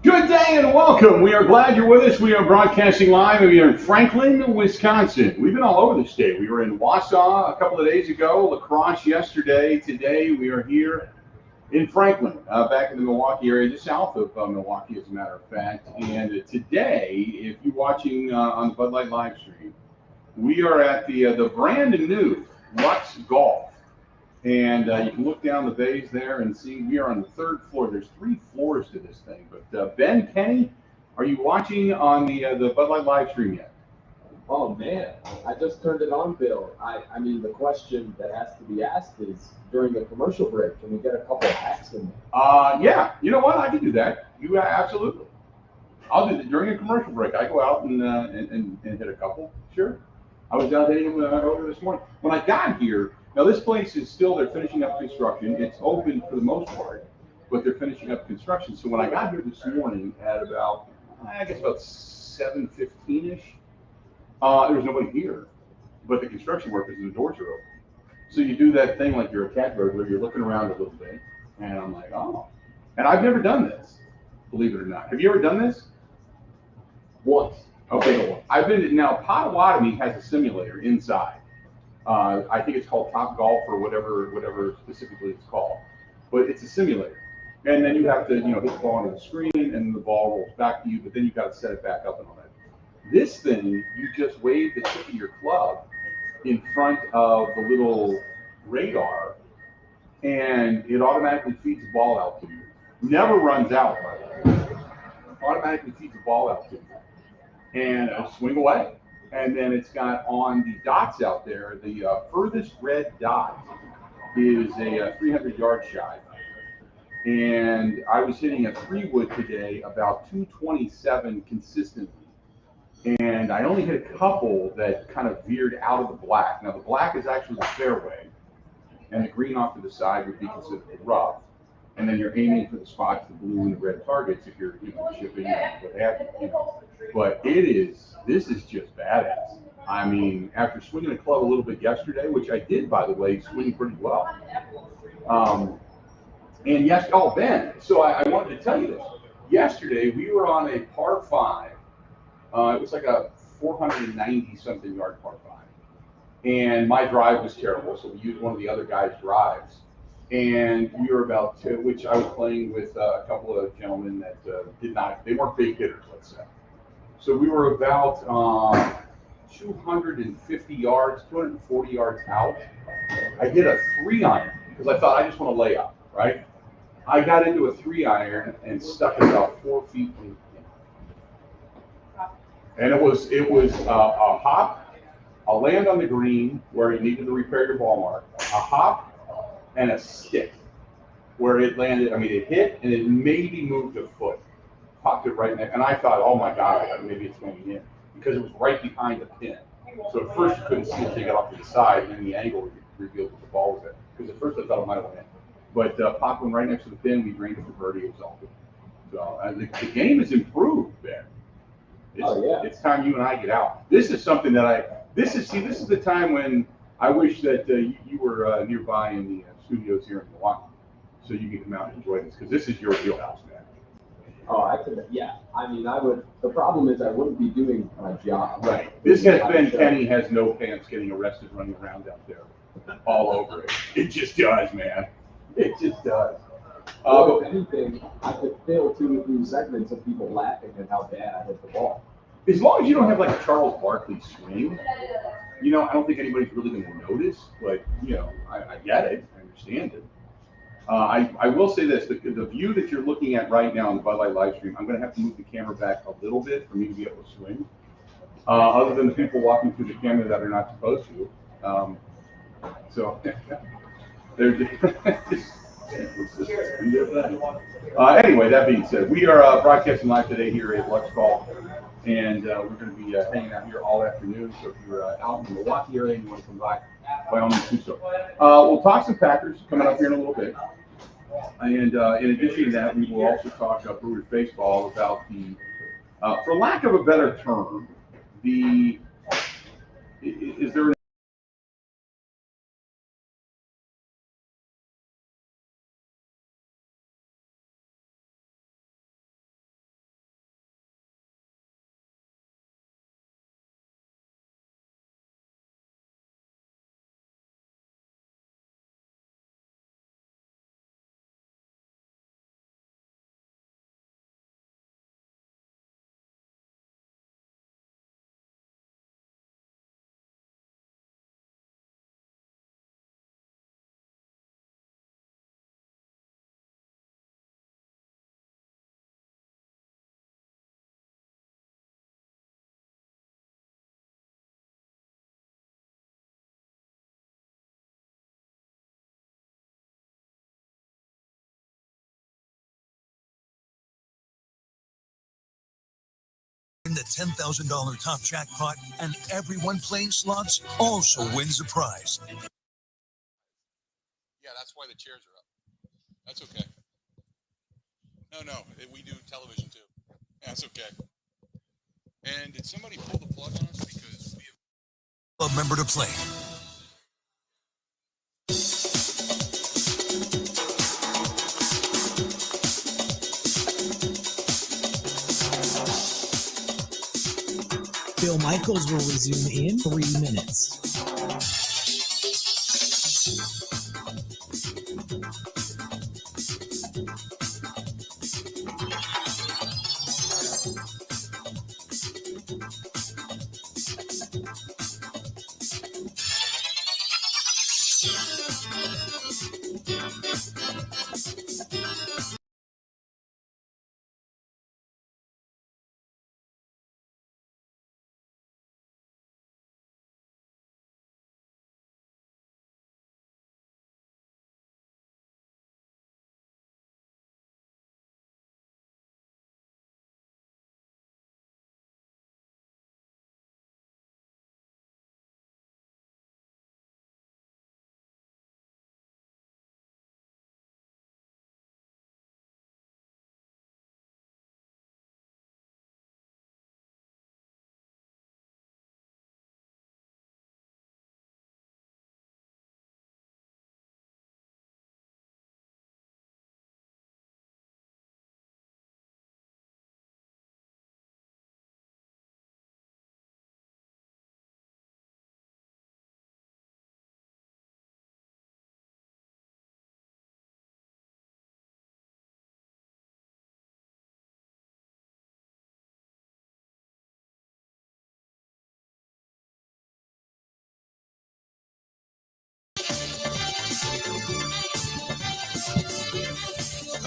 Good day and welcome. We are glad you're with us. We are broadcasting live. We are in Franklin, Wisconsin. We've been all over the state. We were in Wausau a couple of days ago, La Crosse yesterday. Today we are here in Franklin, back in the Milwaukee area, just south of Milwaukee, as a matter of fact. And today, if you're watching on the Bud Light live stream, we are at the brand new Luxe Golf. And you can look down the bays there and see we are on the third floor. There's 3 floors to this thing. But Ben, Kenny, are you watching on the Bud Light live stream yet? Oh man, I just turned it on, Bill. I mean, the question that has to be asked is during the commercial break, can we get a couple of hacks in there? Yeah. You know what? I can do that. You absolutely. I'll do that during a commercial break. I go out and hit a couple. Sure. I was out hitting them earlier this morning. When I got here, now this place is still, they're finishing up construction. It's open for the most part, but they're finishing up construction. So when I got here this morning at about, I guess about 7:15-ish, there was nobody here, but the construction workers and the doors are open. So you do that thing like you're a cat bird where you're looking around a little bit, and I'm like, oh. And I've never done this, believe it or not. Have you ever done this? Once. Okay, I've been, now Potawatomi has a simulator inside. I think it's called Top Golf or whatever specifically it's called, but it's a simulator. And then you have to, hit the ball onto the screen, and the ball rolls back to you. But then you've got to set it back up and all that. This thing, you just wave the tip of your club in front of the little radar, and it automatically feeds the ball out to you. Never runs out, by the way. Automatically feeds the ball out to you, and swing away. And then it's got on the dots out there, the furthest red dot is a 300-yard shot. And I was hitting a 3-wood today, about 227 consistently. And I only hit a couple that kind of veered out of the black. Now the black is actually the fairway, and the green off to the side would be considered rough. And then you're aiming for the spots, the blue and the red targets if you're shipping and what have you. But this is just badass. I mean, after swinging the club a little bit yesterday, which I did, by the way, swing pretty well. And yes, oh, Ben, so I wanted to tell you this. Yesterday, we were on a par 5. It was like a 490-something yard par 5. And my drive was terrible, so we used one of the other guys' drives. And we were about to, which I was playing with a couple of gentlemen that they weren't big hitters, let's say. So we were about 250 yards, 240 yards out. I hit a 3-iron because I thought I just want to lay up, right? I got into a 3-iron and stuck it about 4 feet from the pin. And it was a hop, a land on the green where you needed to repair your ball mark, a hop, and a stick where it landed. I mean, it hit and it maybe moved a foot, popped it right next. And I thought, oh my God, maybe it's going in because it was right behind the pin. So at first you couldn't see it, take it off to the side, and then the angle revealed that the ball was there. Because at first I thought it might have went in. But popped one right next to the pin, we drained it for birdie, it was all good. So the game has improved, Ben. It's time you and I get out. This is something that this is the time when I wish that you were nearby in the studios here in Milwaukee, so you can come out and enjoy this, because this is your wheelhouse, man. Oh, I could, yeah. I mean, I would. The problem is I wouldn't be doing my job. Right. This has been Kenny has no pants getting arrested running around out there, all over it. It just does, man. It just does. If anything, I could fill 2 or 3 segments of people laughing at how bad I hit the ball. As long as you don't have like a Charles Barkley swing, I don't think anybody's really going to notice. But I get it, I understand it. I will say this: the view that you're looking at right now on the Bud Light live stream, I'm going to have to move the camera back a little bit for me to be able to swing. Other than the people walking through the camera that are not supposed to. So they're just. Anyway, that being said, we are broadcasting live today here at Luxe Golf, and we're going to be hanging out here all afternoon. So if you're out in the Milwaukee area and you want to come by all means do so. We'll talk some Packers coming up here in a little bit, and in addition to that, we will also talk Brewers baseball about the, for lack of a better term, is there an $10,000 top jackpot, and everyone playing slots also wins a prize. Yeah, that's why the chairs are up. That's okay. No, we do television too. That's okay. And did somebody pull the plug on us because we have A member to play. Bill Michaels will resume in 3 minutes.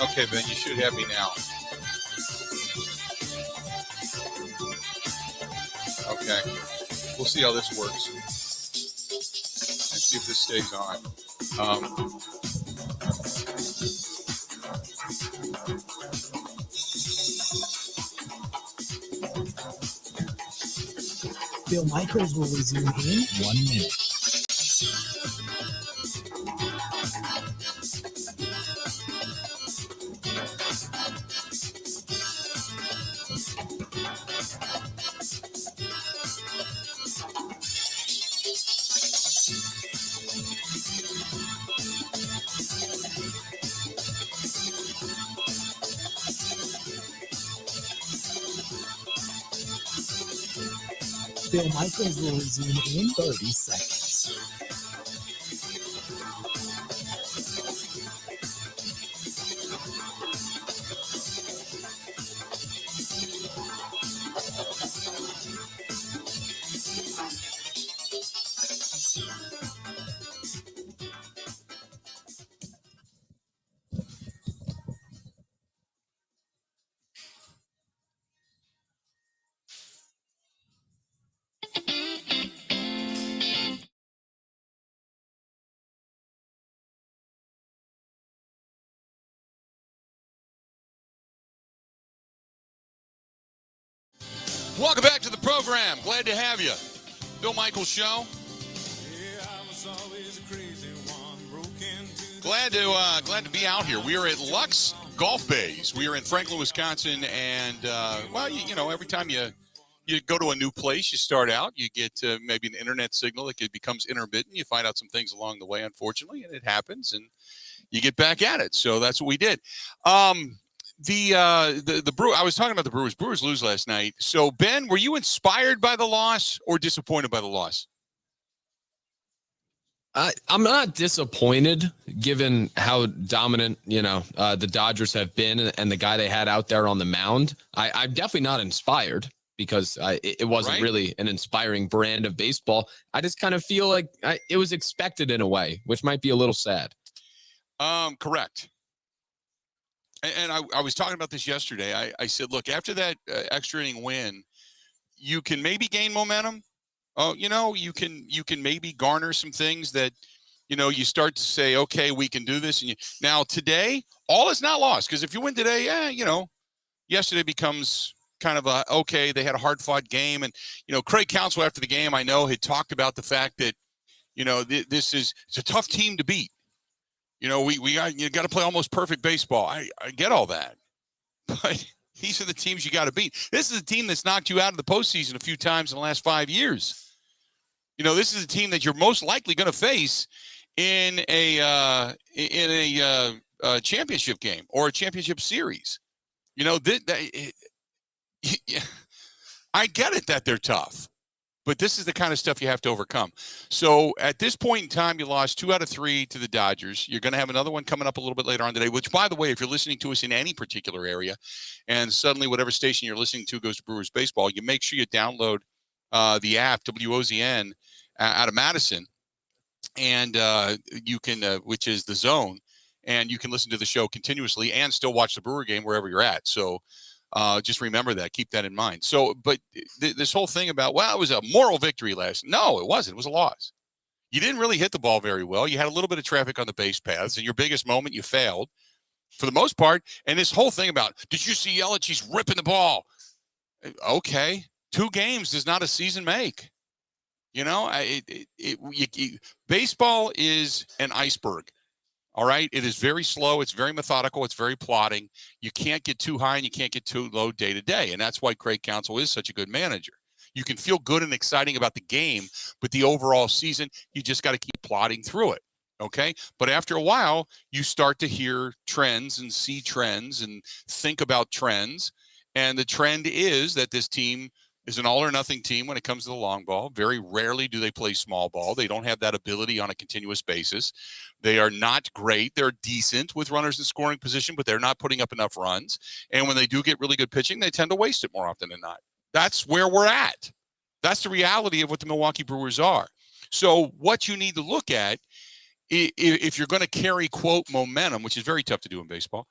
Okay, Ben, you should have me now. Okay. We'll see how this works. And see if this stays on. Bill Michaels will resume in 1 minute. Bill Michaels will resume in 30 seconds. Welcome back to the program. Glad to have you. Bill Michaels Show. Glad to be out here. We are at Luxe Golf Bays. We are in Franklin, Wisconsin, and well, you know, every time you go to a new place, you start out, you get maybe an internet signal that becomes intermittent. You find out some things along the way, unfortunately, and it happens, and you get back at it. So that's what we did. The Brew. I was talking about the Brewers. Brewers lose last night. So Ben, were you inspired by the loss or disappointed by the loss? I'm not disappointed given how dominant, the Dodgers have been and the guy they had out there on the mound. I'm definitely not inspired because it wasn't really an inspiring brand of baseball. I just kind of feel like it was expected in a way, which might be a little sad. Correct. And I was talking about this yesterday. I said, look, after that extra inning win, you can maybe gain momentum. Oh, you can maybe garner some things that, you start to say, okay, we can do this. And now today, all is not lost because if you win today, yesterday becomes kind of okay, they had a hard-fought game. And, Craig Counsell after the game, I know, had talked about the fact that, it's a tough team to beat. You got to play almost perfect baseball. I get all that. But these are the teams you got to beat. This is a team that's knocked you out of the postseason a few times in the last 5 years. This is a team that you're most likely going to face in a championship game or a championship series. I get it that they're tough, but this is the kind of stuff you have to overcome. So at this point in time, you lost 2 out of 3 to the Dodgers. You're going to have another one coming up a little bit later on today, which, by the way, if you're listening to us in any particular area and suddenly whatever station you're listening to goes to Brewers baseball, you make sure you download the app, WOZN, out of Madison, and you can, which is the Zone, and you can listen to the show continuously and still watch the Brewer game wherever you're at. So just remember that. Keep that in mind. So, but this whole thing about, it was a moral victory last. No, it wasn't. It was a loss. You didn't really hit the ball very well. You had a little bit of traffic on the base paths, and your biggest moment, you failed for the most part. And this whole thing about, did you see Yelich? He's ripping the ball. Okay. 2 games does not a season make. Baseball is an iceberg. All right. It is very slow. It's very methodical. It's very plodding. You can't get too high and you can't get too low day to day. And that's why Craig Counsell is such a good manager. You can feel good and exciting about the game, but the overall season, you just got to keep plodding through it. Okay. But after a while, you start to hear trends and see trends and think about trends. And the trend is that this team is an all-or-nothing team when it comes to the long ball. Very rarely do they play small ball. They don't have that ability on a continuous basis. They are not great. They're decent with runners in scoring position, but they're not putting up enough runs. And when they do get really good pitching, they tend to waste it more often than not. That's where we're at. That's the reality of what the Milwaukee Brewers are. So what you need to look at, if you're going to carry, quote, momentum, which is very tough to do in baseball,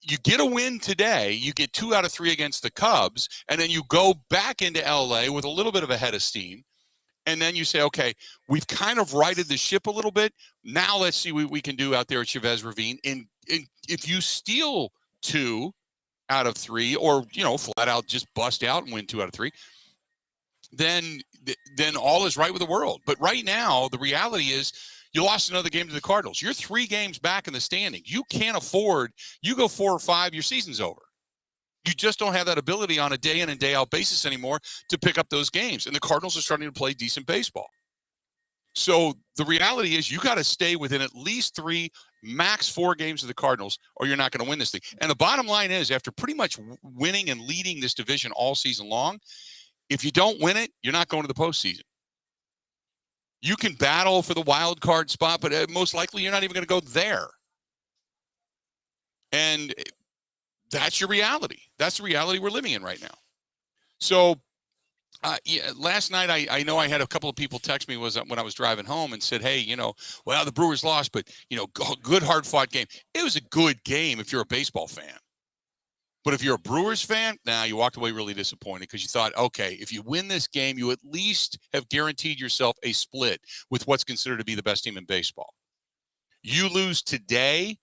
you get a win today, you get 2 out of 3 against the Cubs, and then you go back into LA with a little bit of a head of steam. And then you say, okay, we've kind of righted the ship a little bit. Now let's see what we can do out there at Chavez Ravine. And if you steal 2 out of 3, or, flat out just bust out and win 2 out of 3, then all is right with the world. But right now, the reality is, you lost another game to the Cardinals. You're 3 games back in the standings. You can't afford, you go 4 or 5, your season's over. You just don't have that ability on a day in and day out basis anymore to pick up those games. And the Cardinals are starting to play decent baseball. So the reality is you got to stay within at least 3, max 4 games of the Cardinals, or you're not going to win this thing. And the bottom line is, after pretty much winning and leading this division all season long, if you don't win it, you're not going to the postseason. You can battle for the wild card spot, but most likely you're not even going to go there. And that's your reality. That's the reality we're living in right now. So last night, I know I had a couple of people text me when I was driving home and said, hey, the Brewers lost, but, good hard-fought game. It was a good game if you're a baseball fan. But if you're a Brewers fan, you walked away really disappointed because you thought, okay, if you win this game, you at least have guaranteed yourself a split with what's considered to be the best team in baseball. You lose today,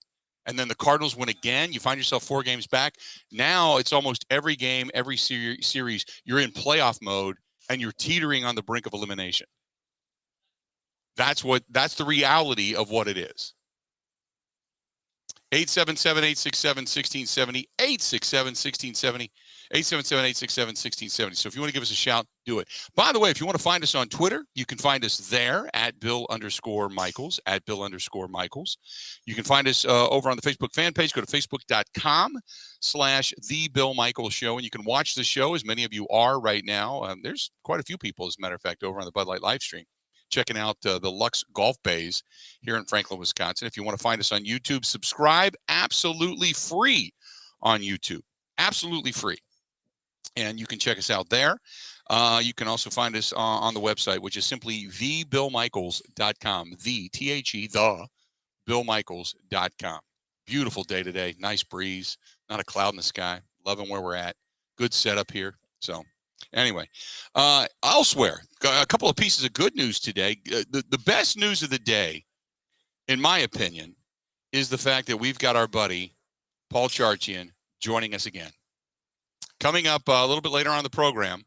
and then the Cardinals win again. You find yourself 4 games back. Now it's almost every game, every series, you're in playoff mode, and you're teetering on the brink of elimination. That's the reality of what it is. 877-867-1670, 867-1670, 877-867-1670. So if you want to give us a shout, do it. By the way, if you want to find us on Twitter, you can find us there at Bill_Michaels, at Bill_Michaels. You can find us over on the Facebook fan page. Go to facebook.com/The Bill Michaels Show, and you can watch the show, as many of you are right now. There's quite a few people, as a matter of fact, over on the Bud Light live stream, checking out the Luxe Golf Bays here in Franklin, Wisconsin. If you want to find us on YouTube, subscribe, absolutely free on YouTube. Absolutely free. And you can check us out there. You can also find us on the website, which is simply thebillmichaels.com. thebillmichaels.com. Beautiful day today. Nice breeze. Not a cloud in the sky. Loving where we're at. Good setup here. So anyway, elsewhere, a couple of pieces of good news today. The best news of the day, in my opinion, is the fact that we've got our buddy Paul Charchian joining us again. Coming up a little bit later on in the program,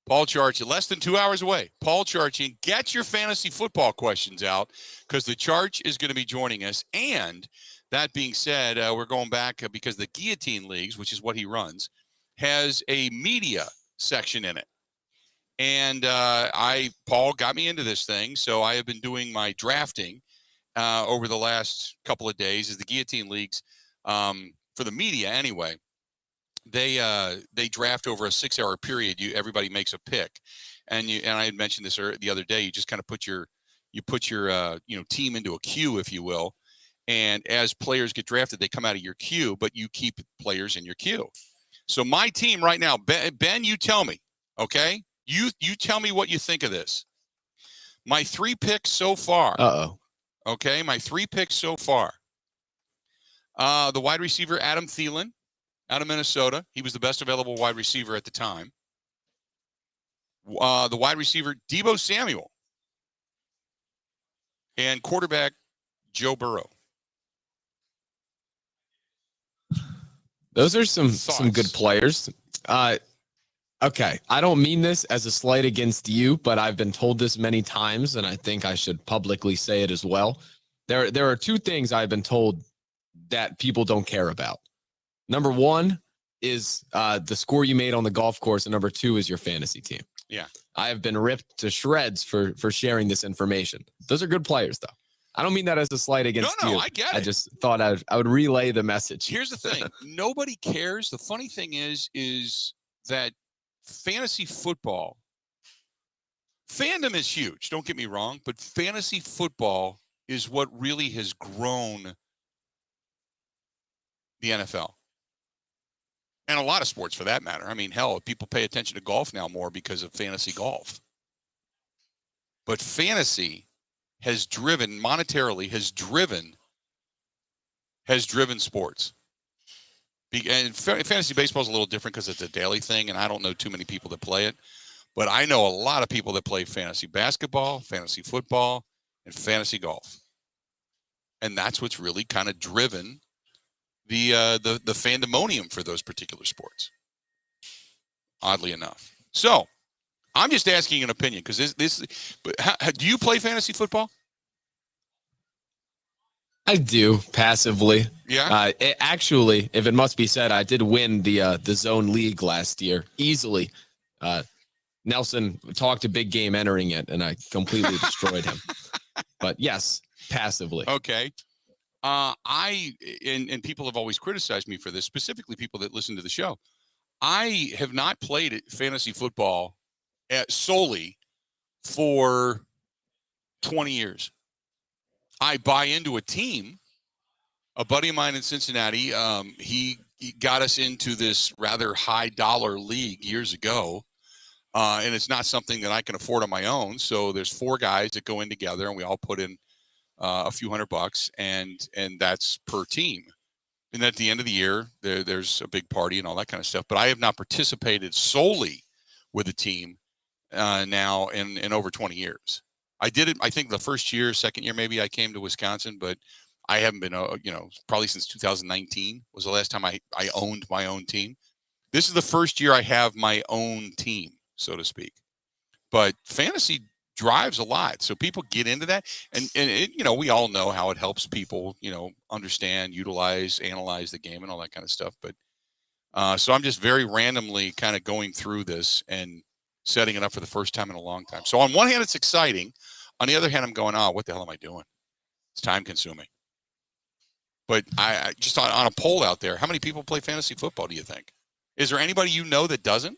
Paul Charchian, less than 2 hours away. Paul Charchian, get your fantasy football questions out because the Charch is going to be joining us. And that being said, we're going back because the Guillotine Leagues, which is what he runs, has a media section in it. And Paul got me into this thing, so I have been doing my drafting over the last couple of days as the Guillotine Leagues, for the media anyway. They draft over a 6-hour period. Everybody makes a pick, and I had mentioned this the other day. You just kind of put your team into a queue, if you will, and as players get drafted, they come out of your queue, but you keep players in your queue. So my team right now, Ben, you tell me, okay? You tell me what you think of this. My 3 picks so far. Okay, my 3 picks so far. The wide receiver Adam Thielen, out of Minnesota. He was the best available wide receiver at the time. The wide receiver, Deebo Samuel. And quarterback, Joe Burrow. Those are some good players. Okay, I don't mean this as a slight against you, but I've been told this many times, and I think I should publicly say it as well. There are 2 things I've been told that people don't care about. Number 1 is the score you made on the golf course, and number 2 is your fantasy team. Yeah. I have been ripped to shreds for sharing this information. Those are good players, though. I don't mean that as a slight against you. No, I get it. I just thought I would relay the message. Here's the thing. Nobody cares. The funny thing is that fantasy football, fandom is huge. Don't get me wrong, but fantasy football is what really has grown the NFL. And a lot of sports for that matter. I mean, hell, people pay attention to golf now more because of fantasy golf. But fantasy has driven sports. And fantasy baseball is a little different because it's a daily thing, and I don't know too many people that play it. But I know a lot of people that play fantasy basketball, fantasy football, and fantasy golf. And that's what's really kind of driven the fandemonium for those particular sports, oddly enough. So I'm just asking an opinion because do you play fantasy football? I do passively. Yeah. Actually, if it must be said, I did win the zone league last year easily. Nelson talked a big game entering it, and I completely destroyed him. But yes, passively. Okay. And people have always criticized me for this, specifically people that listen to the show. I have not played fantasy football solely for 20 years. I buy into a team. A buddy of mine in Cincinnati, he got us into this rather high dollar league years ago. And it's not something that I can afford on my own. So there's 4 guys that go in together, and we all put in a few $100, and that's per team. And at the end of the year, there's a big party and all that kind of stuff. But I have not participated solely with a team now in over 20 years. I did it, I think, the first year, second year, maybe I came to Wisconsin, but I haven't been, probably since 2019 was the last time I owned my own team. This is the first year I have my own team, so to speak. But fantasy drives a lot. So people get into that. And it, we all know how it helps people, understand, utilize, analyze the game and all that kind of stuff. But so I'm just very randomly kind of going through this and setting it up for the first time in a long time. So on one hand, it's exciting. On the other hand, I'm going, what the hell am I doing? It's time consuming. But I just on a poll out there, how many people play fantasy football, do you think? Is there anybody that doesn't?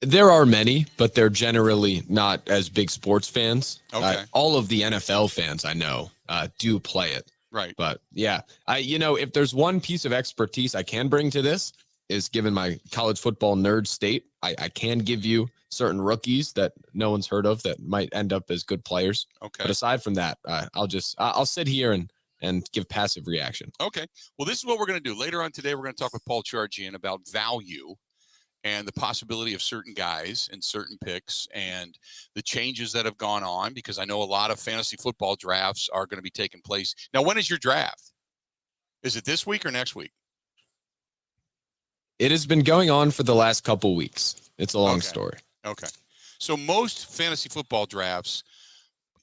There are many, but they're generally not as big sports fans. Okay. All of the NFL fans I know do play it. Right. But yeah, if there's one piece of expertise I can bring to this is, given my college football nerd state, I can give you certain rookies that no one's heard of that might end up as good players. Okay. But aside from that, I'll sit here and give passive reaction. Okay. Well, this is what we're going to do. Later on today, we're going to talk with Paul Charchian about value and the possibility of certain guys and certain picks and the changes that have gone on, because I know a lot of fantasy football drafts are going to be taking place. Now, when is your draft? Is it this week or next week? It has been going on for the last couple weeks. It's a long story. Okay. So most fantasy football drafts,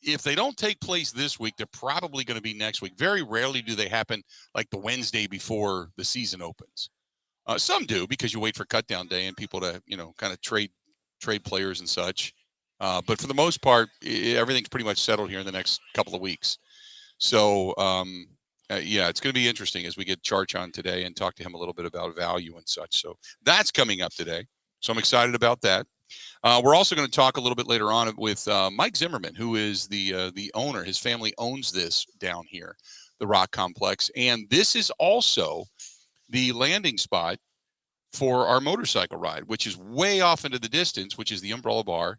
if they don't take place this week, they're probably going to be next week. Very rarely do they happen like the Wednesday before the season opens. Some do, because you wait for cut down day and people to, kind of trade players and such. But for the most part, everything's pretty much settled here in the next couple of weeks. So, it's going to be interesting as we get Charch on today and talk to him a little bit about value and such. So that's coming up today. So I'm excited about that. We're also going to talk a little bit later on with Mike Zimmerman, who is the owner. His family owns this down here, the Rock Complex. And this is also the landing spot for our motorcycle ride, which is way off into the distance, which is the Umbrella Bar.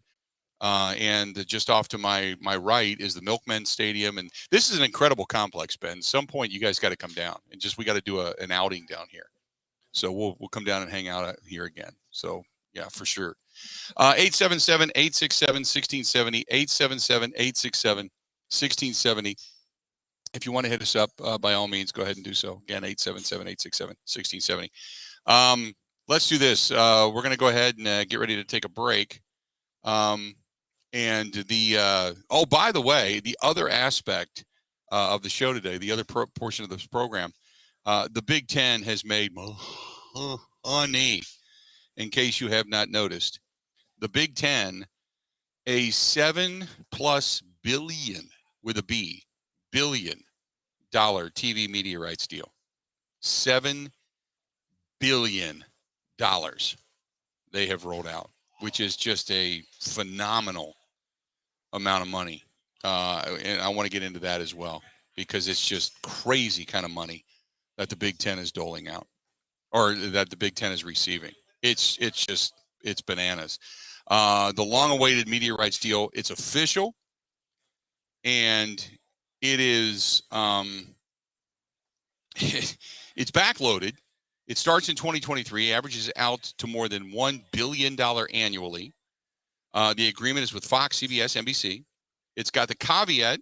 And just off to my right is the Milkmen Stadium. And this is an incredible complex, Ben. At some point, you guys got to come down and we got to do an outing down here. So we'll come down and hang out here again. So, yeah, for sure. 877-867-1670, 877-867-1670. If you want to hit us up, by all means, go ahead and do so. Again, 877-867-1670. Let's do this. We're going to go ahead and get ready to take a break. And by the way, the other aspect of the show today, the other portion of this program, the Big Ten has made money, in case you have not noticed. The Big Ten, a $7+ billion with a B, billion dollar TV media rights deal. $7 billion they have rolled out, which is just a phenomenal amount of money. And I want to get into that as well, because it's just crazy kind of money that the Big Ten is doling out, or that the Big Ten is receiving. It's bananas. The long-awaited media rights deal, it's official, and it is it's backloaded. It starts in 2023, averages out to more than $1 billion annually. The agreement is with Fox, CBS, NBC. It's got the caveat,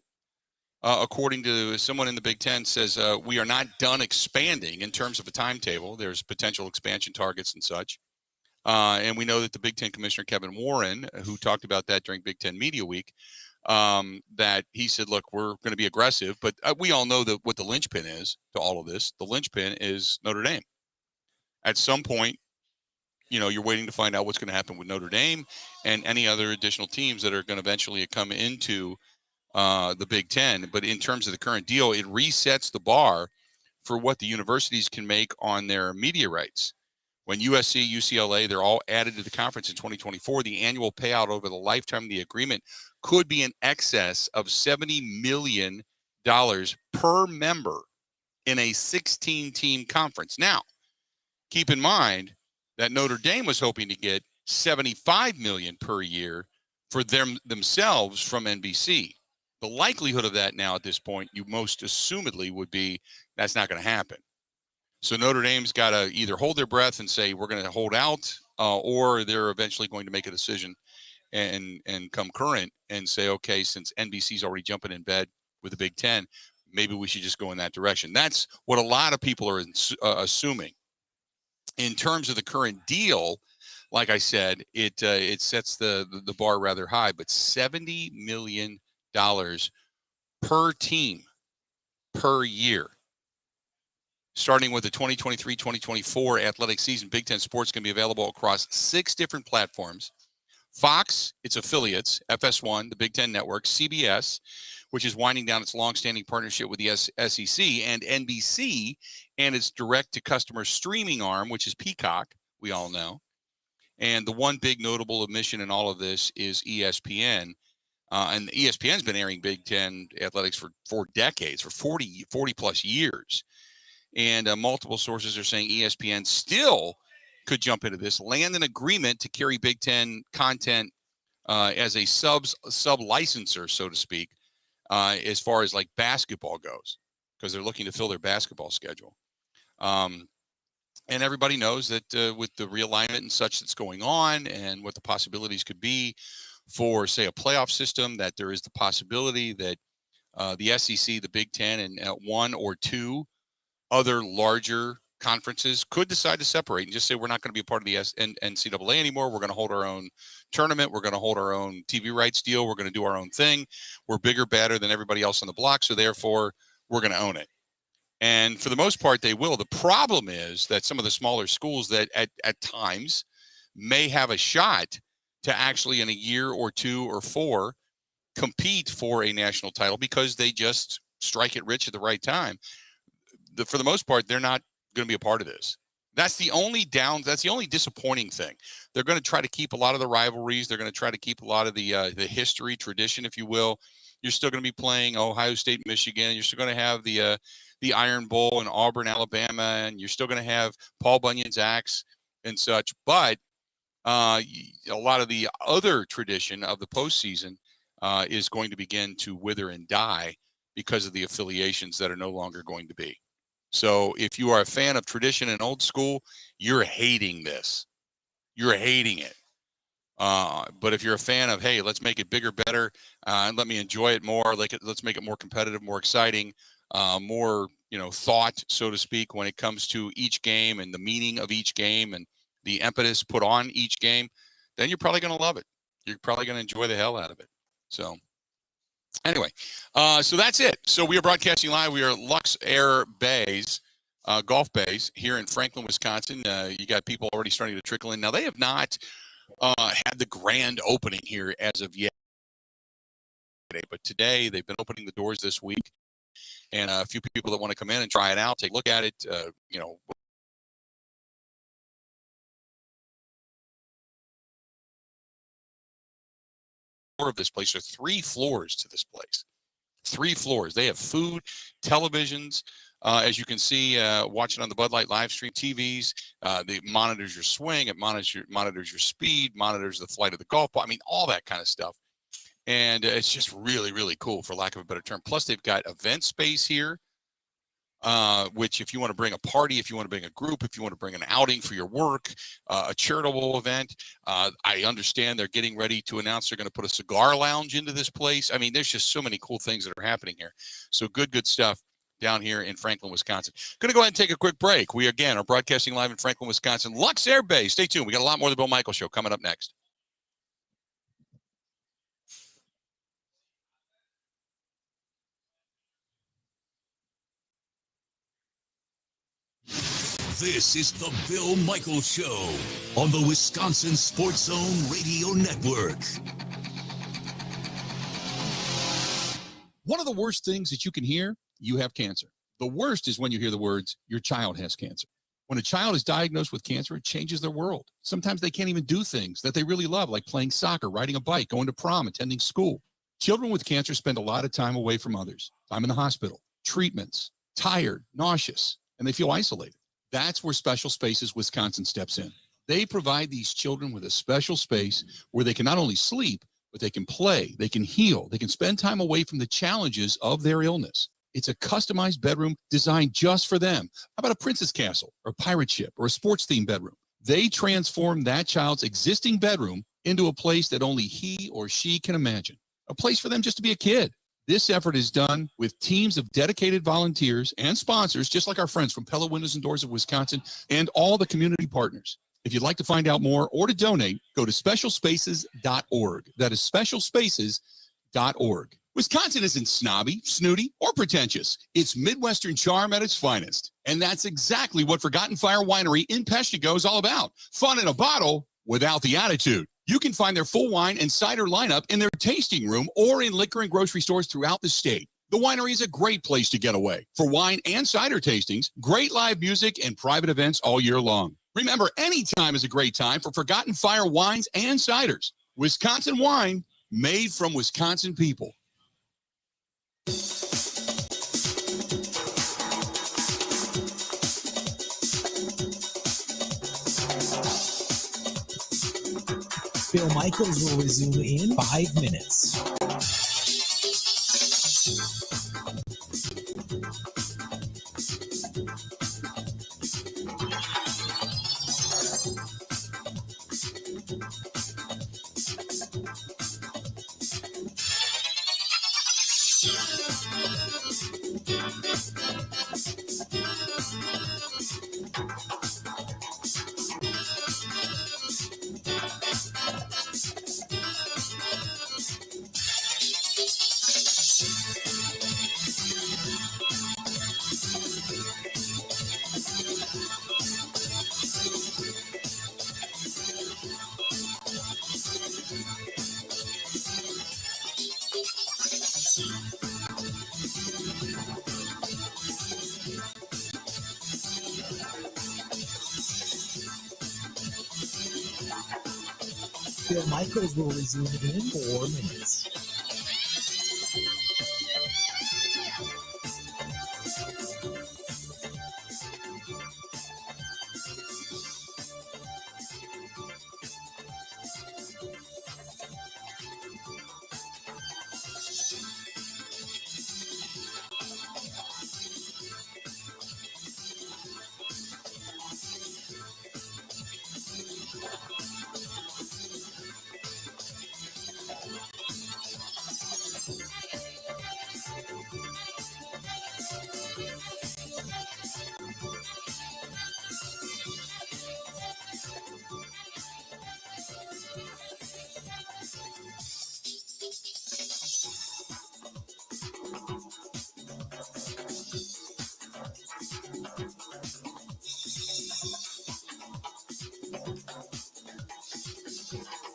according to someone in the Big Ten, says we are not done expanding in terms of a timetable. There's potential expansion targets and such. And we know that the Big Ten Commissioner, Kevin Warren, who talked about that during Big Ten Media Week, that he said, look, we're going to be aggressive. But we all know that what the linchpin is to all of this. The linchpin is Notre Dame. At some point, you're waiting to find out what's going to happen with Notre Dame and any other additional teams that are going to eventually come into the Big Ten. But in terms of the current deal, it resets the bar for what the universities can make on their media rights. When USC, UCLA, they're all added to the conference in 2024, the annual payout over the lifetime of the agreement could be in excess of $70 million per member in a 16-team conference. Now, keep in mind that Notre Dame was hoping to get $75 million per year for themselves from NBC. The likelihood of that now at this point, you most assumedly would be that's not going to happen. So Notre Dame's got to either hold their breath and say we're going to hold out, or they're eventually going to make a decision and come current and say, okay, since NBC's already jumping in bed with the Big Ten, maybe we should just go in that direction. That's what a lot of people are assuming. In terms of the current deal, like I said, it sets the bar rather high, but $70 million per team per year. Starting with the 2023-2024 athletic season, Big Ten Sports can be available across 6 different platforms. Fox, its affiliates, FS1, the Big Ten Network, CBS, which is winding down its longstanding partnership with the SEC, and NBC and its direct-to-customer streaming arm, which is Peacock, we all know. And the one big notable omission in all of this is ESPN. And ESPN's been airing Big Ten athletics for decades, for 40-plus years. And multiple sources are saying ESPN still could jump into this, land an agreement to carry Big Ten content as a sub-licensor, so to speak, as far as like basketball goes, because they're looking to fill their basketball schedule. And everybody knows that with the realignment and such that's going on and what the possibilities could be for, say, a playoff system, that there is the possibility that the SEC, the Big Ten, and one or two other larger conferences could decide to separate and just say, we're not going to be a part of the NCAA anymore. We're going to hold our own tournament. We're going to hold our own TV rights deal. We're going to do our own thing. We're bigger, badder than everybody else on the block. So therefore, we're going to own it. And for the most part, they will. The problem is that some of the smaller schools that at times may have a shot to actually in a year or 2 or 4 compete for a national title because they just strike it rich at the right time. For the most part, they're not going to be a part of this. That's the only disappointing thing. They're going to try to keep a lot of the rivalries. They're going to try to keep a lot of the history, tradition, if you will. You're still going to be playing Ohio State, Michigan. You're still going to have the Iron Bowl in Auburn, Alabama, and you're still going to have Paul Bunyan's axe and such. But a lot of the other tradition of the postseason is going to begin to wither and die because of the affiliations that are no longer going to be. So if you are a fan of tradition and old school, you're hating this. You're hating it. But if you're a fan of, hey, let's make it bigger, better, and let me enjoy it more, let's make it more competitive, more exciting, more, thought, so to speak, when it comes to each game and the meaning of each game and the impetus put on each game, then you're probably going to love it. You're probably going to enjoy the hell out of it. So anyway, so that's it. So we are broadcasting live. We are Luxe Air Bays, Golf Bays here in Franklin, Wisconsin. You got people already starting to trickle in. Now, they have not had the grand opening here as of yet, but today they've been opening the doors this week. And a few people that want to come in and try it out, take a look at it, of this place. There are 3 floors to this place. 3 floors. They have food, televisions, as you can see, watching on the Bud Light live stream, TVs. It monitors your swing. It monitors your speed, monitors the flight of the golf ball. I mean, all that kind of stuff. And it's just really, really cool, for lack of a better term. Plus, they've got event space here, which if you want to bring a party, if you want to bring a group, if you want to bring an outing for your work, a charitable event. I understand they're getting ready to announce they're going to put a cigar lounge into this place. I mean, there's just so many cool things that are happening here. So good stuff down here in Franklin, Wisconsin. Going to go ahead and take a quick break. We, again, are broadcasting live in Franklin, Wisconsin. Luxe Air Base. Stay tuned. We got a lot more of the Bill Michaels Show coming up next. This is the Bill Michaels Show on the Wisconsin Sports Zone Radio Network. One of the worst things that you can hear, you have cancer. The worst is when you hear the words, your child has cancer. When a child is diagnosed with cancer, it changes their world. Sometimes they can't even do things that they really love, like playing soccer, riding a bike, going to prom, attending school. Children with cancer spend a lot of time away from others. Time in the hospital, treatments, tired, nauseous, and they feel isolated. That's where Special Spaces Wisconsin steps in. They provide these children with a special space where they can not only sleep, but they can play, they can heal, they can spend time away from the challenges of their illness. It's a customized bedroom designed just for them. How about a princess castle or a pirate ship or a sports-themed bedroom? They transform that child's existing bedroom into a place that only he or she can imagine, a place for them just to be a kid. This effort is done with teams of dedicated volunteers and sponsors, just like our friends from Pella Windows and Doors of Wisconsin and all the community partners. If you'd like to find out more or to donate, go to specialspaces.org. That is specialspaces.org. Wisconsin isn't snobby, snooty, or pretentious. It's Midwestern charm at its finest. And that's exactly what Forgotten Fire Winery in Peshtigo is all about. Fun in a bottle without the attitude. You can find their full wine and cider lineup in their tasting room or in liquor and grocery stores throughout the state. The winery is a great place to get away for wine and cider tastings, great live music, and private events all year long. Remember, any time is a great time for Forgotten Fire wines and ciders. Wisconsin wine made from Wisconsin people. Bill Michaels will resume in 5 minutes. Bill Michaels will resume in 4 minutes.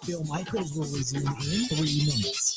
Bill Michaels will resume in 3 minutes.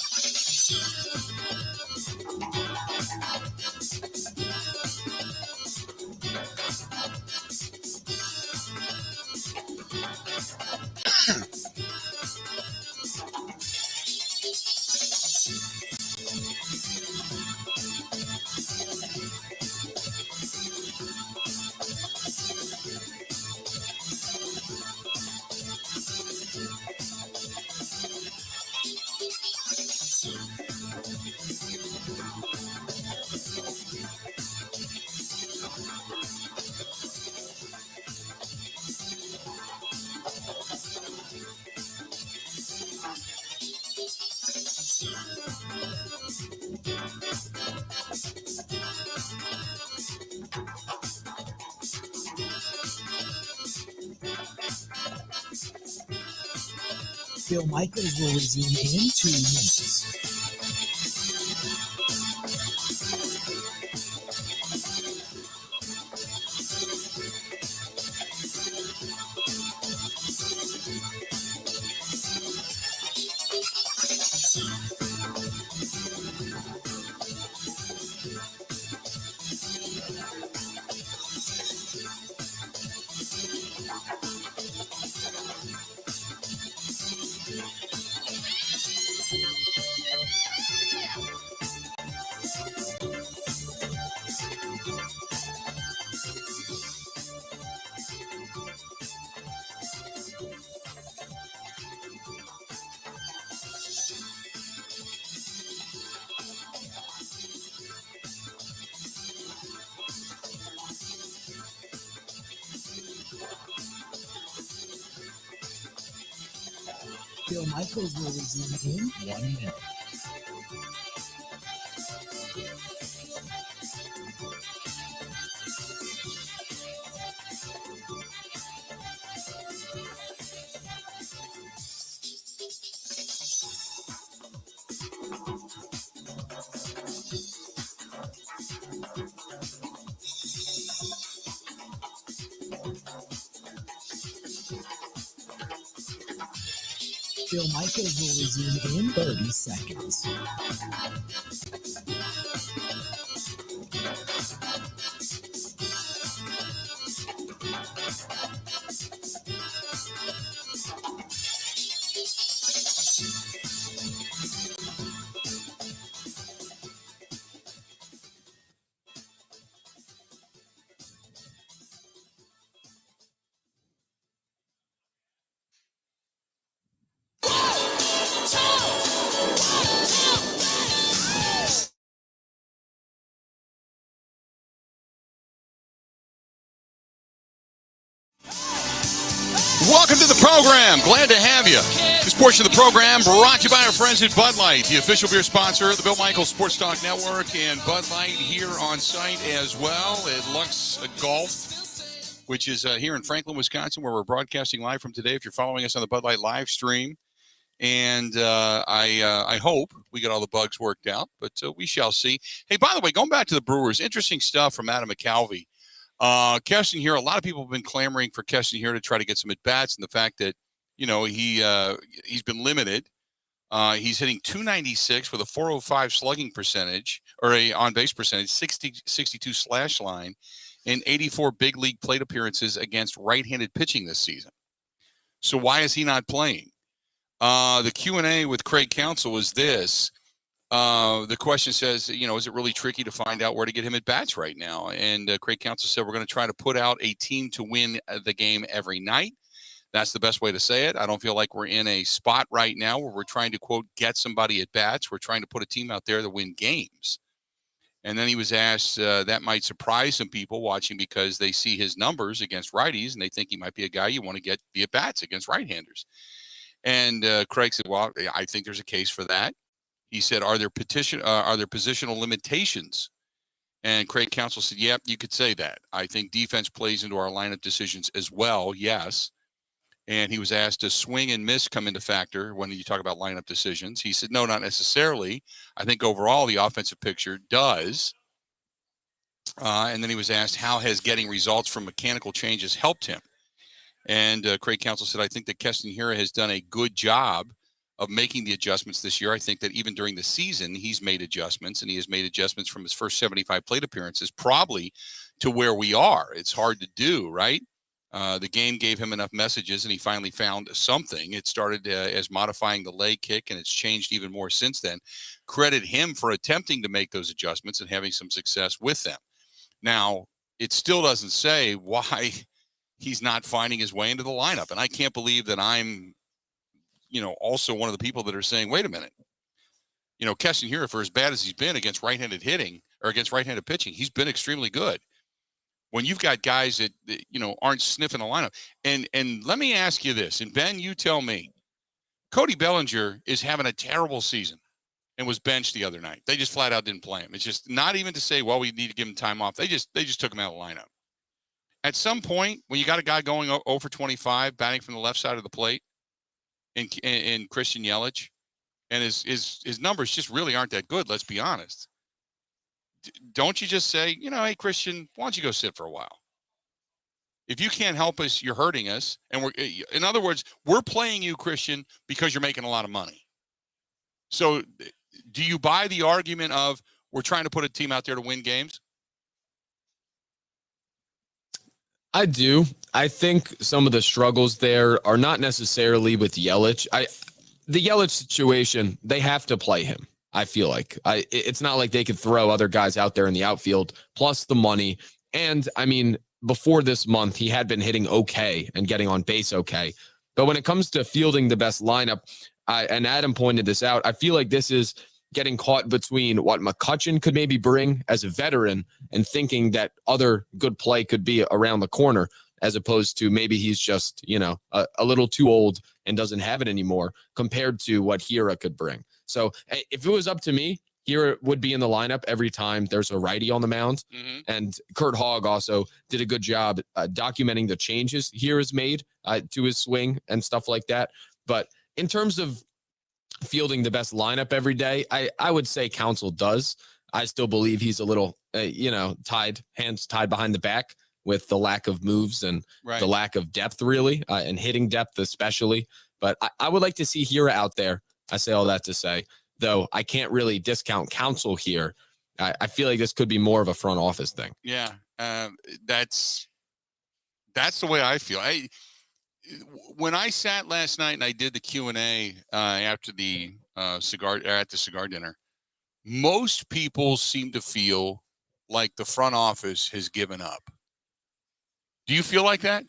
Bill Michaels will resume in 2 minutes. Bill Michaels will resume in 1 minute. Bill Michaels will resume in 30 seconds. Welcome to the program. Glad to have you. This portion of the program brought to you by our friends at Bud Light, the official beer sponsor of the Bill Michaels Sports Talk Network, and Bud Light here on site as well at Luxe Golf, which is here in Franklin, Wisconsin, where we're broadcasting live from today. If you're following us on the Bud Light live stream, and I hope we get all the bugs worked out, but we shall see. Hey, by the way, going back to the Brewers, interesting stuff from Adam McCalvey. Keston here, a lot of people have been clamoring for Keston here to try to get some at-bats, and the fact that, you know, he's been limited. He's hitting .296 with a .405 slugging percentage, or a on-base percentage, 62 slash line, and 84 big league plate appearances against right-handed pitching this season. So why is he not playing? The Q&A with Craig Counsell is this. The question says, is it really tricky to find out where to get him at bats right now? And Craig Counsell said, we're going to try to put out a team to win the game every night. That's the best way to say it. I don't feel like we're in a spot right now where we're trying to, quote, get somebody at bats. We're trying to put a team out there to win games. And then he was asked, that might surprise some people watching because they see his numbers against righties and they think he might be a guy you want to get the at bats against right-handers. And Craig said, well, I think there's a case for that. He said, are there positional limitations? And Craig Counsell said, yep, you could say that. I think defense plays into our lineup decisions as well, yes. And he was asked, does swing and miss come into factor when you talk about lineup decisions? He said, no, not necessarily. I think overall the offensive picture does. And then he was asked, how has getting results from mechanical changes helped him? And Craig Counsell said, I think that Keston Hiura has done a good job of making the adjustments this year. I think that even during the season, he's made adjustments, and he has made adjustments from his first 75 plate appearances probably to where we are. It's hard to do, right? The game gave him enough messages, and he finally found something. It started as modifying the leg kick, and it's changed even more since then. Credit him for attempting to make those adjustments and having some success with them. Now, it still doesn't say why he's not finding his way into the lineup, and I can't believe that I'm also one of the people that are saying, wait a minute, Keston Hiura, for as bad as he's been against right-handed hitting or against right-handed pitching, he's been extremely good. When you've got guys that aren't sniffing the lineup. And let me ask you this, and Ben, you tell me, Cody Bellinger is having a terrible season and was benched the other night. They just flat out didn't play him. It's just not even to say, well, we need to give him time off. They just took him out of the lineup. At some point, when you got a guy going 0 for 25, batting from the left side of the plate, in Christian Yelich, and his numbers just really aren't that good, let's be honest. Don't you just say, hey, Christian, why don't you go sit for a while? If you can't help us, you're hurting us. And in other words, we're playing you, Christian, because you're making a lot of money. So do you buy the argument of we're trying to put a team out there to win games? I do. I think some of the struggles there are not necessarily with Yelich. The Yelich situation, they have to play him. I feel like it's not like they could throw other guys out there in the outfield, plus the money. And I mean, before this month, he had been hitting okay and getting on base okay. But when it comes to fielding the best lineup, and Adam pointed this out, I feel like this is getting caught between what McCutchen could maybe bring as a veteran and thinking that other good play could be around the corner, as opposed to maybe he's just, a little too old and doesn't have it anymore compared to what Hiura could bring. So if it was up to me, Hiura would be in the lineup every time there's a righty on the mound. Mm-hmm. And Kurt Hogg also did a good job documenting the changes Hiura's made to his swing and stuff like that. But in terms of fielding the best lineup every day, I would say Counsell does. I still believe he's a little, hands tied behind the back with the lack of moves and the lack of depth, really, and hitting depth especially. But I would like to see Hiura out there. I say all that to say, though, I can't really discount Counsell here. I feel like this could be more of a front office thing. Yeah, that's the way I feel. When I sat last night and I did the Q&A after the cigar dinner, most people seem to feel like the front office has given up. Do you feel like that?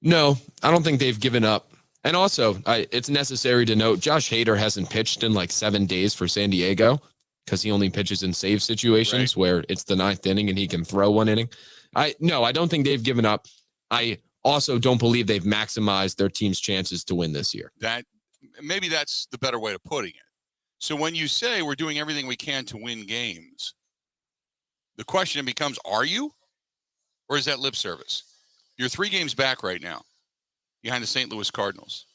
No, I don't think they've given up. And also, it's necessary to note, Josh Hader hasn't pitched in like 7 days for San Diego because he only pitches in save situations where it's the 9th inning and he can throw 1 inning. I don't think they've given up. I also don't believe they've maximized their team's chances to win this year. Maybe that's the better way of putting it. So when you say we're doing everything we can to win games, the question becomes, are you? Or is that lip service? You're 3 games back right now behind the St. Louis Cardinals.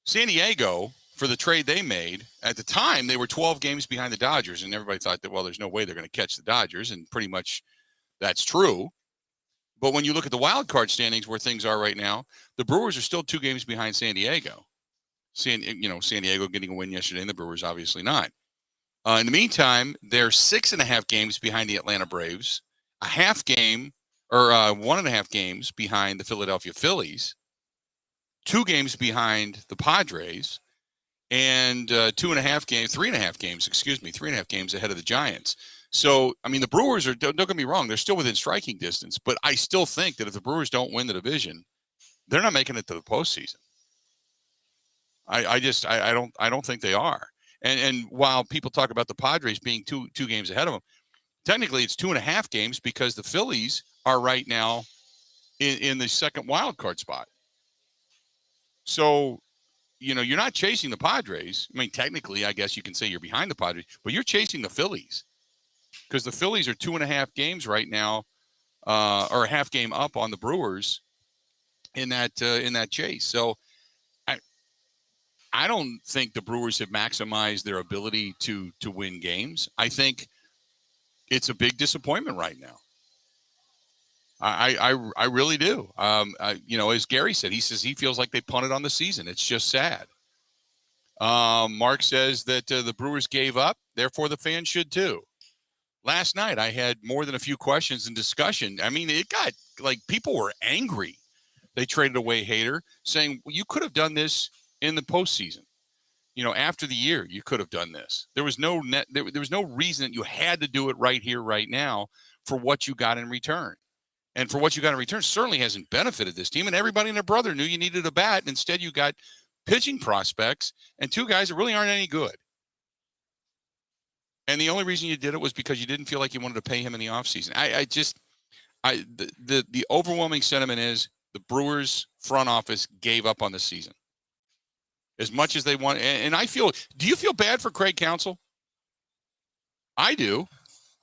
San Diego, for the trade they made, at the time, they were 12 games behind the Dodgers, and everybody thought that, well, there's no way they're going to catch the Dodgers, and pretty much that's true. But when you look at the wild card standings where things are right now, the Brewers are still 2 games behind San Diego. San Diego getting a win yesterday, and the Brewers obviously not. In the meantime, they're 6.5 games behind the Atlanta Braves, 1.5 games behind the Philadelphia Phillies. 2 games behind the Padres, and 3.5 games ahead of the Giants. So, I mean, the Brewers are, don't get me wrong, they're still within striking distance, but I still think that if the Brewers don't win the division, they're not making it to the postseason. I don't think they are. And while people talk about the Padres being two games ahead of them, technically it's 2.5 games because the Phillies are right now in the second wild card spot. So, you know, you're not chasing the Padres. I mean, technically, I guess you can say you're behind the Padres, but you're chasing the Phillies because the Phillies are 2.5 games right now, or a half game up on the Brewers in that chase. So I don't think the Brewers have maximized their ability to win games. I think it's a big disappointment right now. I really do. You know, as Gary said, he says he feels like they punted on the season. It's just sad. Mark says that the Brewers gave up, therefore the fans should too. Last night I had more than a few questions and discussion. I mean, it got like people were angry. They traded away Hader, saying, well, you could have done this in the postseason. You know, after the year, you could have done this. There was no there was no reason that you had to do it right here, right now, for what you got in return. And for what you got in return certainly hasn't benefited this team. And everybody and their brother knew you needed a bat. And instead, you got pitching prospects and 2 guys that really aren't any good. And the only reason you did it was because you didn't feel like you wanted to pay him in the offseason. The overwhelming sentiment is the Brewers front office gave up on the season. As much as they want, and I feel, do you feel bad for Craig Counsell? I do.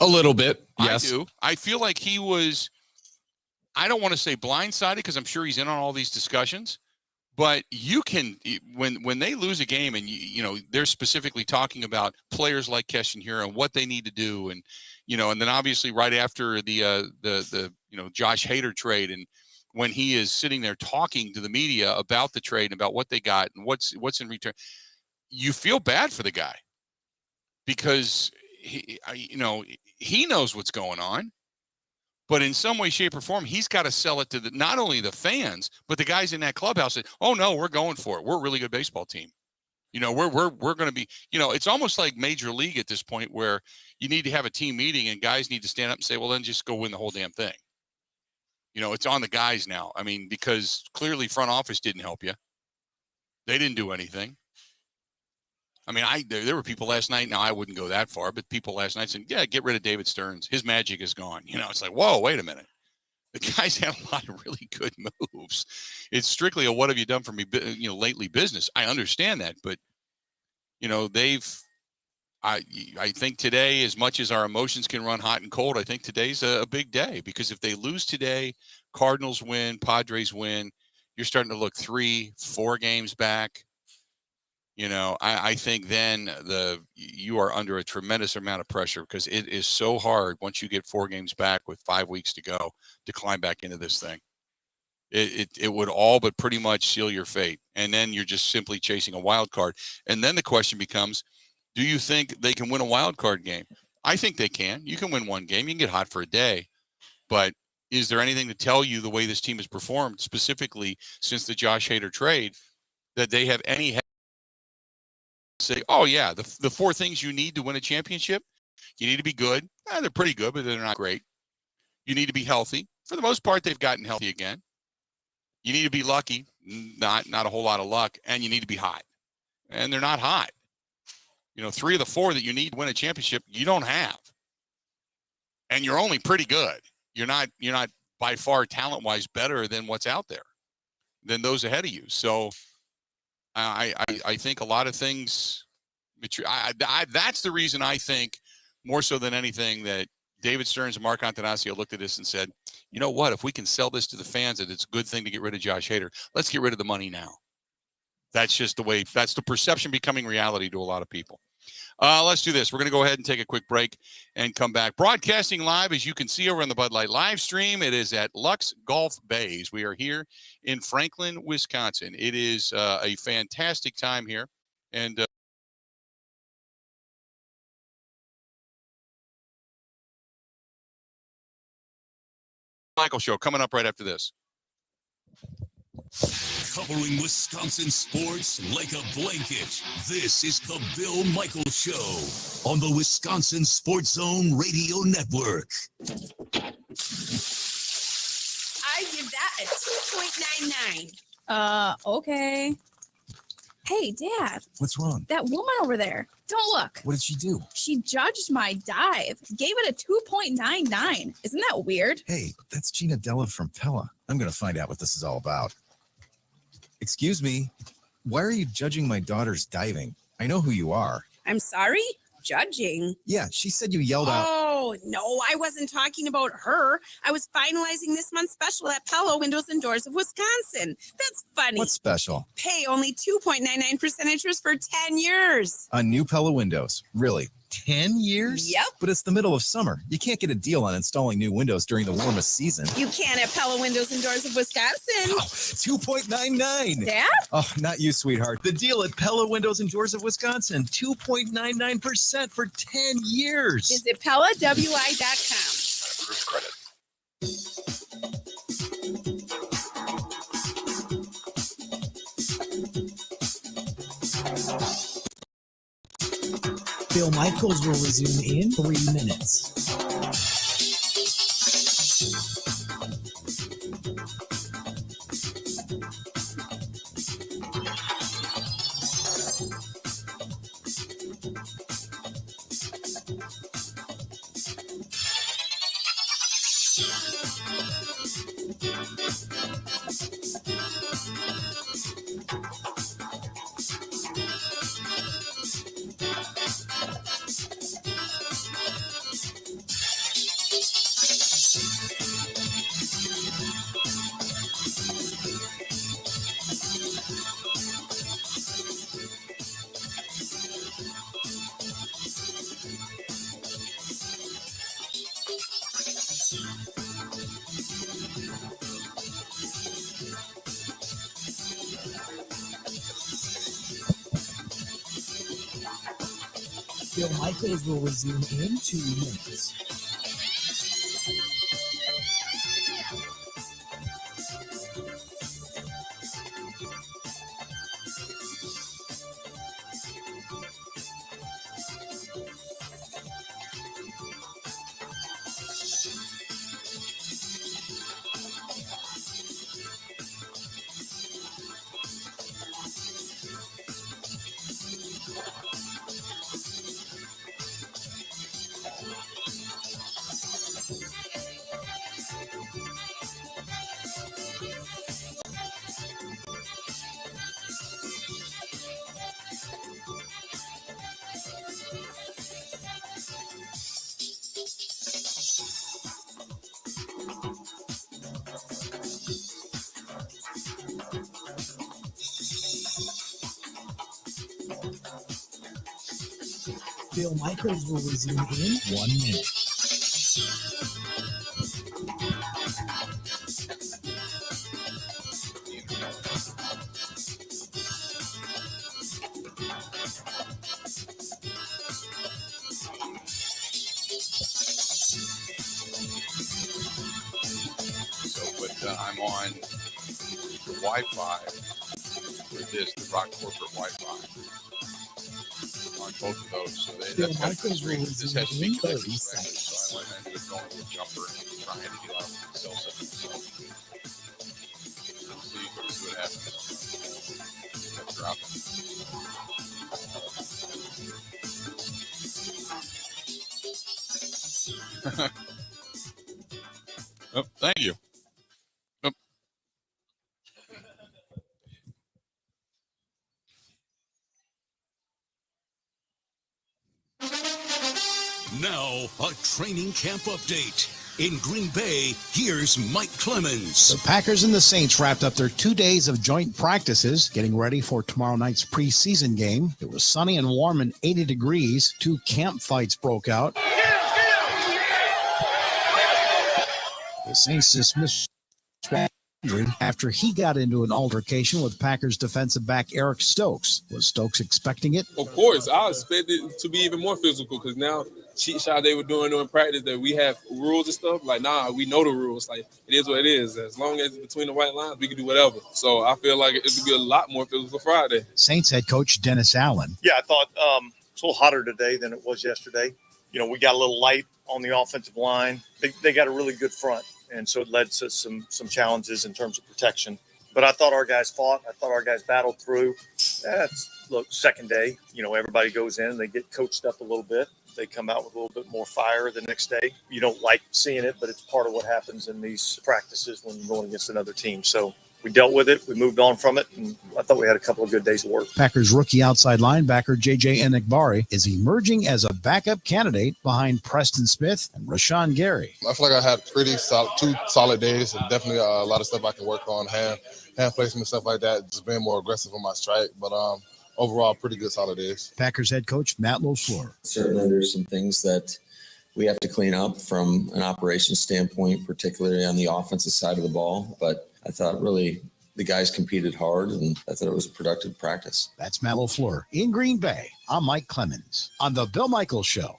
A little bit, yes. I do. I feel like he was, I don't want to say blindsided because I'm sure he's in on all these discussions, but you can, when they lose a game and, you know, they're specifically talking about players like Keston Hiura and what they need to do. And, you know, and then obviously right after the you know, Josh Hader trade, and when he is sitting there talking to the media about the trade and about what they got and what's in return, you feel bad for the guy because he knows what's going on, but in some way, shape, or form, he's got to sell it to not only the fans, but the guys in that clubhouse that, oh no, we're going for it. We're a really good baseball team. You know, we're going to be, you know, it's almost like Major League at this point where you need to have a team meeting and guys need to stand up and say, well, then just go win the whole damn thing. You know, it's on the guys now. I mean, because clearly front office didn't help you. They didn't do anything. I mean, there were people last night. Now, I wouldn't go that far, but people last night said, yeah, get rid of David Stearns. His magic is gone. You know, it's like, whoa, wait a minute. The guy's had a lot of really good moves. It's strictly a what have you done for me, you know, lately business. I understand that, but, you know, I think today, as much as our emotions can run hot and cold, I think today's a big day because if they lose today, Cardinals win, Padres win, you're starting to look 3-4 games back. You know, I think then you are under a tremendous amount of pressure because it is so hard once you get 4 games back with 5 weeks to go to climb back into this thing. It would all but pretty much seal your fate. And then you're just simply chasing a wild card. And then the question becomes, do you think they can win a wild card game? I think they can. You can win one game. You can get hot for a day. But is there anything to tell you the way this team has performed, specifically since the Josh Hader trade, that they have any say, oh, yeah, the 4 things you need to win a championship? You need to be good. They're pretty good, but they're not great. You need to be healthy. For the most part, they've gotten healthy again. You need to be lucky. Not a whole lot of luck. And you need to be hot. And they're not hot. You know, 3 of the 4 that you need to win a championship, you don't have. And you're only pretty good. You're not by far talent-wise better than what's out there, than those ahead of you. So I think a lot of things, that's the reason I think more so than anything that David Stearns and Mark Antanasio looked at this and said, you know what, if we can sell this to the fans that it's a good thing to get rid of Josh Hader, let's get rid of the money now. That's just the way, that's the perception becoming reality to a lot of people. Let's do this. We're going to go ahead and take a quick break and come back. Broadcasting live, as you can see over on the Bud Light live stream, it is at Luxe Golf Bays. We are here in Franklin, Wisconsin. It is a fantastic time here. And Michael Show coming up right after this. Covering Wisconsin sports like a blanket. This is the Bill Michaels Show on the Wisconsin Sports Zone Radio Network. I give that a 2.99. Okay. Hey, Dad. What's wrong? That woman over there. Don't look. What did she do? She judged my dive. Gave it a 2.99. Isn't that weird? Hey, that's Gina Della from Pella. I'm going to find out what this is all about. Excuse me. Why are you judging my daughter's diving? I know who you are. I'm sorry? Judging? Yeah, she said you yelled out. Oh, no, I wasn't talking about her. I was finalizing this month's special at Pella Windows and Doors of Wisconsin. That's funny. What's special? Pay only 2.99% interest for 10 years. On new Pella windows. Really? 10 years? Yep. But it's the middle of summer. You can't get a deal on installing new windows during the warmest season. You can at Pella Windows and Doors of Wisconsin. Oh, 2.99. Dad? Oh, not you, sweetheart. The deal at Pella Windows and Doors of Wisconsin. 2.99% for 10 years. Visit PellaWI.com. First credit. Bill Michaels will resume in 3 minutes. Bill Michaels will resume in 2 minutes. Bill Michaels will resume in 1 minute. I'm on the Wi-Fi for this, the Rock Corporate Wi-Fi. On both of those, so that's got to be great. This has to be connected, so I ended up going with a jumper and trying to get out and sell something. So let's see what happens. That's dropping. Oh, thank you. Oh. Now, a training camp update. In Green Bay, here's Mike Clemens. The Packers and the Saints wrapped up their 2 days of joint practices, getting ready for tomorrow night's preseason game. It was sunny and warm and 80 degrees. 2 camp fights broke out. The Saints dismissed after he got into an altercation with Packers defensive back Eric Stokes. Was Stokes expecting it? Of course, I expect it to be even more physical because now cheat shot they were doing during practice that we have rules and stuff. Like, nah, we know the rules. Like, it is what it is. As long as it's between the white lines, we can do whatever. So I feel like it would be a lot more if it was for Friday. Saints head coach Dennis Allen. Yeah, I thought it's a little hotter today than it was yesterday. You know, we got a little light on the offensive line. They got a really good front, and so it led to some challenges in terms of protection. But I thought our guys fought. I thought our guys battled through. Look, second day, you know, everybody goes in, they get coached up a little bit. They come out with a little bit more fire the next day. You don't like seeing it, but it's part of what happens in these practices when you're going against another team. So we dealt with it. We moved on from it, and I thought we had a couple of good days of work. Packers rookie outside linebacker J.J. Enikbari is emerging as a backup candidate behind Preston Smith and Rashawn Gary. I feel like I had pretty solid, 2 solid days, and definitely a lot of stuff I can work on, hand placement, stuff like that, just being more aggressive on my strike. But overall, pretty good solid days. Packers head coach Matt LaFleur. Certainly there's some things that we have to clean up from an operations standpoint, particularly on the offensive side of the ball. But I thought really the guys competed hard, and I thought it was a productive practice. That's Matt LaFleur. In Green Bay, I'm Mike Clemens on The Bill Michaels Show.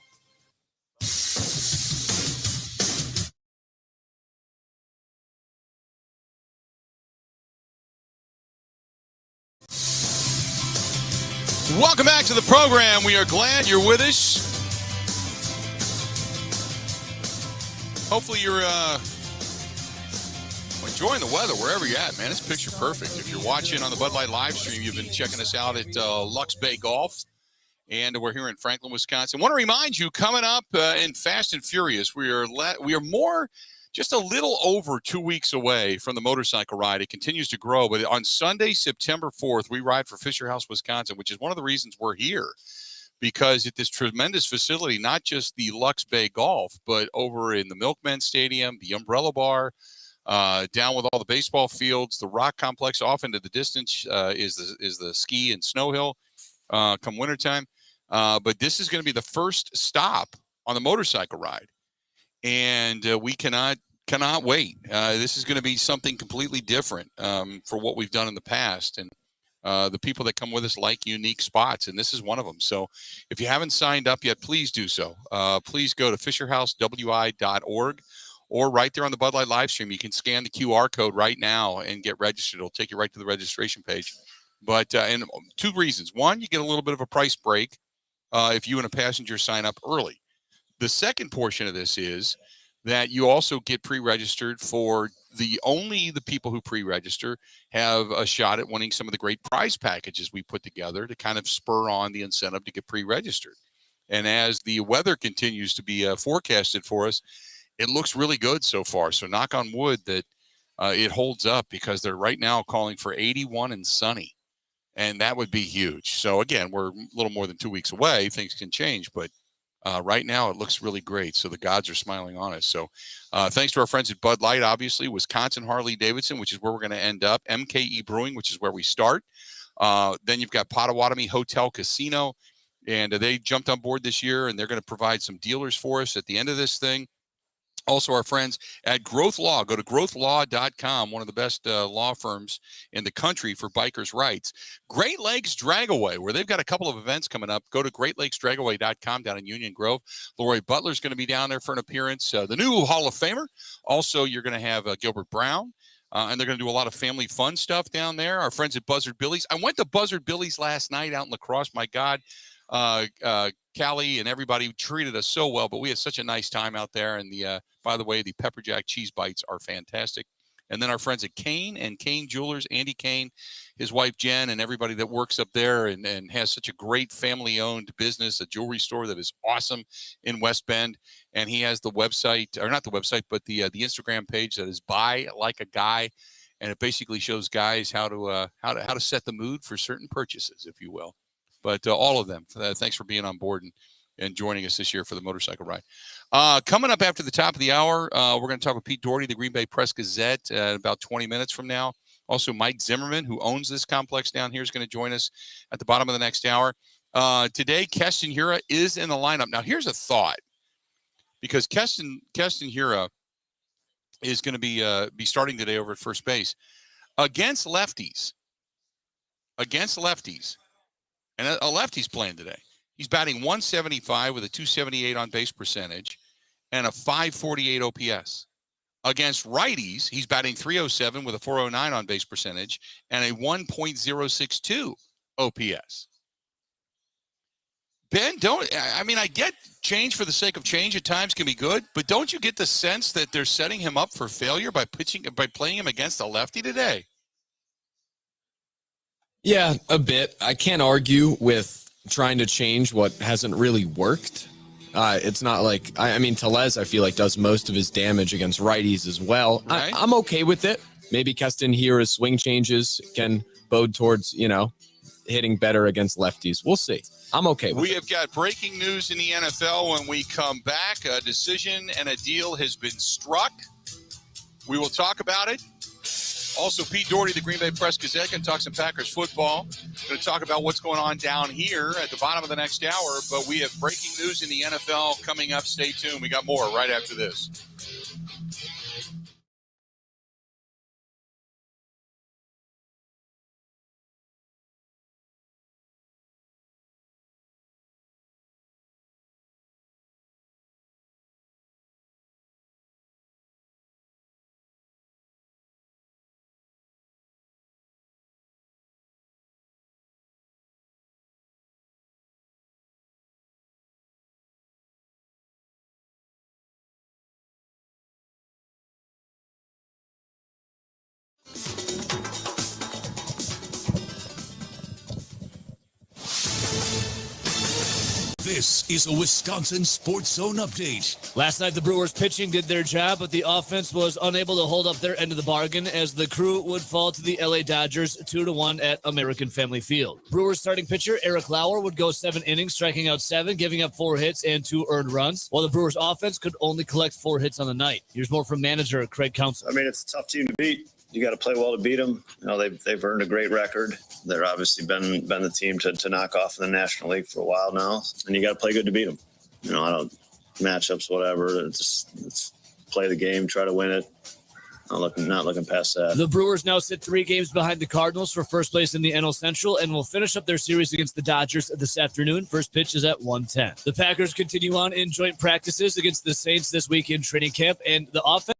Welcome back to the program. We are glad you're with us. Hopefully you're enjoying the weather wherever you're at, man. It's picture perfect. If you're watching on the Bud Light live stream, you've been checking us out at Luxe Bay Golf, and we're here in Franklin, Wisconsin. I want to remind you, coming up in Fast and Furious, we are just a little over 2 weeks away from the motorcycle ride. It continues to grow, but on Sunday, September 4th, we ride for Fisher House, Wisconsin, which is one of the reasons we're here, because at this tremendous facility, not just the Luxe Bay Golf, but over in the Milkman Stadium, the Umbrella Bar, down with all the baseball fields, the rock complex off into the distance is the ski and snow hill come wintertime. But this is going to be the first stop on the motorcycle ride. And we cannot wait. This is going to be something completely different for what we've done in the past. And the people that come with us like unique spots, and this is one of them. So if you haven't signed up yet, please do so. Please go to fisherhousewi.org, or right there on the Bud Light live stream. You can scan the QR code right now and get registered. It'll take you right to the registration page. But and 2 reasons. One, you get a little bit of a price break if you and a passenger sign up early. The second portion of this is that you also get pre-registered for the people who pre-register have a shot at winning some of the great prize packages we put together to kind of spur on the incentive to get pre-registered. And as the weather continues to be forecasted for us, it looks really good so far. So knock on wood that it holds up, because they're right now calling for 81 and sunny. And that would be huge. So again, we're a little more than 2 weeks away. Things can change, but right now, it looks really great. So the gods are smiling on us. So thanks to our friends at Bud Light, obviously, Wisconsin Harley Davidson, which is where we're going to end up, MKE Brewing, which is where we start. Then you've got Potawatomi Hotel Casino, and they jumped on board this year, and they're going to provide some dealers for us at the end of this thing. Also, our friends at Growth Law. Go to growthlaw.com, one of the best law firms in the country for bikers' rights. Great Lakes Dragaway, where they've got a couple of events coming up. Go to greatlakesdragaway.com down in Union Grove. Lori Butler's going to be down there for an appearance. The new Hall of Famer. Also, you're going to have Gilbert Brown, and they're going to do a lot of family fun stuff down there. Our friends at Buzzard Billy's. I went to Buzzard Billy's last night out in La Crosse. My God. Callie and everybody treated us so well, but we had such a nice time out there. And by the way, the pepper jack cheese bites are fantastic. And then our friends at Kane and Kane Jewelers, Andy Kane, his wife Jen, and everybody that works up there and has such a great family-owned business, a jewelry store that is awesome in West Bend. And he has the website, or not the website, but the Instagram page that is Buy Like a Guy, and it basically shows guys how to set the mood for certain purchases, if you will. But all of them, thanks for being on board and joining us this year for the motorcycle ride. Coming up after the top of the hour, we're going to talk with Pete Doherty, the Green Bay Press-Gazette, about 20 minutes from now. Also, Mike Zimmerman, who owns this complex down here, is going to join us at the bottom of the next hour. Today, Keston Hiura is in the lineup. Now, here's a thought, because Keston Hiura is going to be starting today over at first base against lefties. And a lefty's playing today. He's batting 175 with a 278 on base percentage and a 548 OPS. Against righties, he's batting 307 with a 409 on base percentage and a 1.062 OPS. Ben, I get change for the sake of change at times can be good, but don't you get the sense that they're setting him up for failure by playing him against a lefty today? Yeah, a bit. I can't argue with trying to change what hasn't really worked. It's not like, Tellez, I feel like, does most of his damage against righties as well. Right. I'm okay with it. Maybe Keston here, his swing changes can bode towards, hitting better against lefties. We'll see. I'm okay with it. We have got breaking news in the NFL when we come back. A decision and a deal has been struck. We will talk about it. Also, Pete Doherty, the Green Bay Press-Gazette, going to talk some Packers football. Going to talk about what's going on down here at the bottom of the next hour. But we have breaking news in the NFL coming up. Stay tuned. We got more right after this. This is a Wisconsin Sports Zone update. Last night, the Brewers pitching did their job, but the offense was unable to hold up their end of the bargain as the Crew would fall to the LA Dodgers 2-1 at American Family Field. Brewers starting pitcher Eric Lauer would go 7 innings, striking out 7, giving up 4 hits and 2 earned runs, while the Brewers offense could only collect 4 hits on the night. Here's more from manager Craig Counsell. It's a tough team to beat. You got to play well to beat them. They've earned a great record. They're obviously been the team to knock off in the National League for a while now, and you got to play good to beat them. I don't matchups, whatever. It's play the game, try to win it. Not looking past that. The Brewers now sit 3 games behind the Cardinals for first place in the NL Central and will finish up their series against the Dodgers this afternoon. First pitch is at 1:10. The Packers continue on in joint practices against the Saints this week in training camp, and the offense.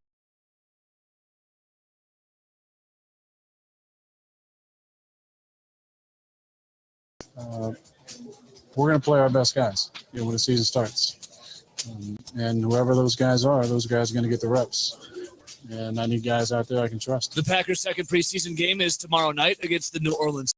We're going to play our best guys when the season starts. And whoever those guys are going to get the reps. And I need guys out there I can trust. The Packers' second preseason game is tomorrow night against the New Orleans.